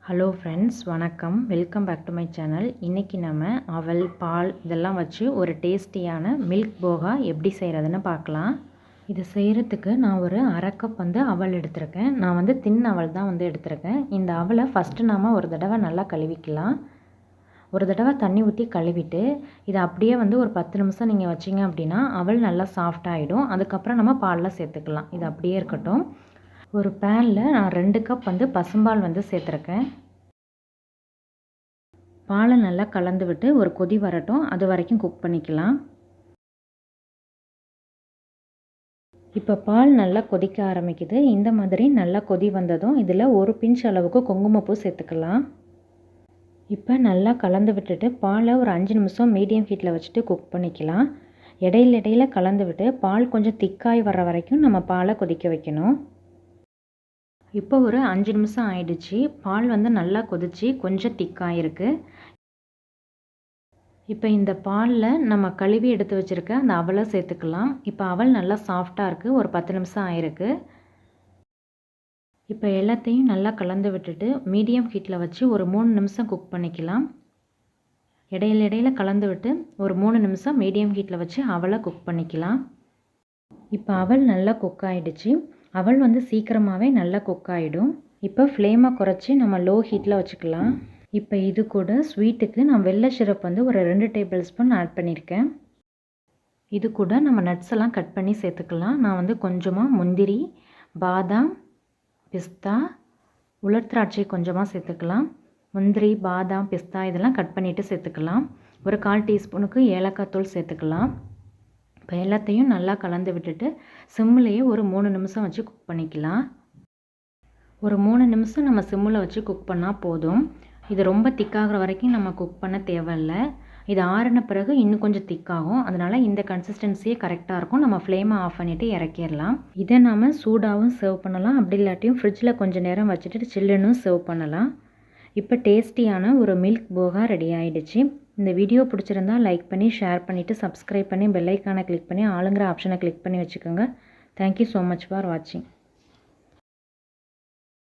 Hello friends, வணக்கம். Welcome back to my channel. இன்றைக்கி நம்ம அவல், பால் இதெல்லாம் வச்சு ஒரு டேஸ்டியான மில்க் போகா எப்படி செய்கிறதுன்னு பார்க்கலாம். இது செய்கிறதுக்கு நான் ஒரு அரை கப் அவல் எடுத்திருக்கேன். நான் தின் அவல் தான் எடுத்திருக்கேன். இந்த அவலை ஃபஸ்ட்டு நாம் ஒரு தடவை நல்லா கழுவிக்கலாம். ஒரு தடவை தண்ணி ஊற்றி கழுவிட்டு இதை அப்படியே ஒரு 10 நிமிஷம் நீங்கள் வச்சிங்க அப்படின்னா அவல் நல்லா சாஃப்டாகிடும். அதுக்கப்புறம் நம்ம பாலில் சேர்த்துக்கலாம். இது அப்படியே இருக்கட்டும். ஒரு பேனில் நான் 2 கப் பசும்பால் சேர்த்துருக்கேன். பாலை நல்லா கலந்து விட்டு ஒரு கொதி வரட்டும், அது வரைக்கும் குக் பண்ணிக்கலாம். இப்போ பால் நல்லா கொதிக்க ஆரம்பிக்குது. இந்த மாதிரி நல்லா கொதி வந்ததும் இதில் ஒரு பிஞ்ச் அளவுக்கு குங்குமப்பூ சேர்த்துக்கலாம். இப்போ நல்லா கலந்து விட்டுட்டு பாலை ஒரு 5 நிமிஷம் மீடியம் ஹீட்டில் வச்சுட்டு குக் பண்ணிக்கலாம். இடையில கலந்து விட்டு பால் கொஞ்சம் திக்காய் வர்ற வரைக்கும் நம்ம பாலை கொதிக்க வைக்கணும். இப்போ ஒரு 5 நிமிஷம் ஆயிடுச்சு. பால் நல்லா கொதிச்சு கொஞ்சம் திக்காயிருக்கு. இப்போ இந்த பாலில் நம்ம கழுவி எடுத்து வச்சுருக்க அந்த அவலை சேர்த்துக்கலாம். இப்போ அவல் நல்லா சாஃப்டாக இருக்குது. ஒரு 10 நிமிஷம் ஆயிருக்கு. இப்போ எல்லாத்தையும் நல்லா கலந்து விட்டுட்டு மீடியம் ஹீட்டில் வச்சு ஒரு 3 நிமிஷம் குக் பண்ணிக்கலாம். இடையில கலந்து விட்டு ஒரு 3 நிமிஷம் மீடியம் ஹீட்டில் வச்சு அவலை குக் பண்ணிக்கலாம். இப்போ அவல் நல்லா குக் ஆகிடுச்சு. அவல் சீக்கிரமாகவே நல்லா குக் ஆகிடும். இப்போ ஃப்ளேமை குறைச்சி நம்ம லோ ஹீட்டில் வச்சுக்கலாம். இப்போ இது கூட ஸ்வீட்டுக்கு நான் வெள்ளை சிரப் ஒரு 2 டேபிள் ஸ்பூன் ஆட் பண்ணியிருக்கேன். இது கூட நம்ம நட்ஸ் எல்லாம் கட் பண்ணி சேர்த்துக்கலாம். நான் கொஞ்சமாக முந்திரி, பாதாம், பிஸ்தா, உலர் திராட்சை கொஞ்சமாக சேர்த்துக்கலாம். முந்திரி, பாதாம், பிஸ்தா இதெல்லாம் கட் பண்ணிவிட்டு சேர்த்துக்கலாம். ஒரு 1/4 டீஸ்பூனுக்கு ஏலக்காய் தூள் சேர்த்துக்கலாம். இப்போ எல்லாத்தையும் நல்லா கலந்து விட்டுட்டு சிம்மிலேயே ஒரு 3 நிமிஷம் வச்சு குக் பண்ணிக்கலாம். ஒரு 3 நிமிஷம் நம்ம சிம்மில் வச்சு குக் பண்ணால் போதும். இது ரொம்ப திக்காகிற வரைக்கும் நம்ம குக் பண்ண தேவையில்லை. இது ஆறின பிறகு இன்னும் கொஞ்சம் திக்காகும். அதனால் இந்த கன்சிஸ்டன்சியே கரெக்டாக இருக்கும். நம்ம ஃப்ளேமை ஆஃப் பண்ணிவிட்டு இறக்கிடலாம். இதை நாம் சூடாகவும் சர்வ் பண்ணலாம். அப்படி இல்லாட்டியும் ஃப்ரிட்ஜில் கொஞ்சம் நேரம் வச்சுட்டு சில்லுன்னு சர்வ் பண்ணலாம். இப்போ டேஸ்டியான ஒரு மில்க் போகா ரெடி ஆகிடுச்சு. இந்த வீடியோ பிடிச்சிருந்தால் லைக் பண்ணி, ஷேர் பண்ணிவிட்டு, சப்ஸ்கிரைப் பண்ணி, பெல் ஐக்கானை கிளிக் பண்ணி, ஆளுங்கிற ஆப்ஷனை கிளிக் பண்ணி வச்சுக்கோங்க. தேங்க்யூ ஸோ மச் ஃபார் வாட்சிங்.